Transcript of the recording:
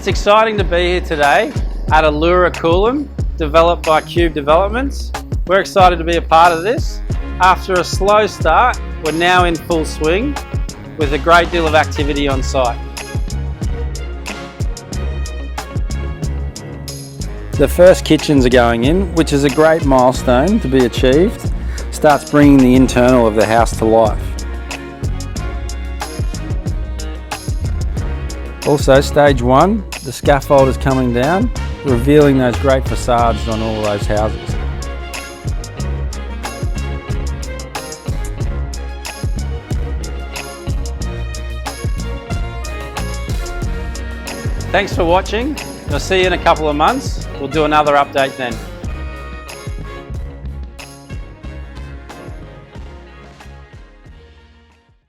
It's exciting to be here today at Allura Coolum, developed by Cube Developments. We're excited to be a part of this. After a slow start, we're now in full swing with a great deal of activity on site. The first kitchens are going in, which is a great milestone to be achieved. Starts bringing the internal of the house to life. Also, stage one, the scaffold is coming down, revealing those great facades on all those houses. Thanks for watching. I'll see you in a couple of months. We'll do another update then.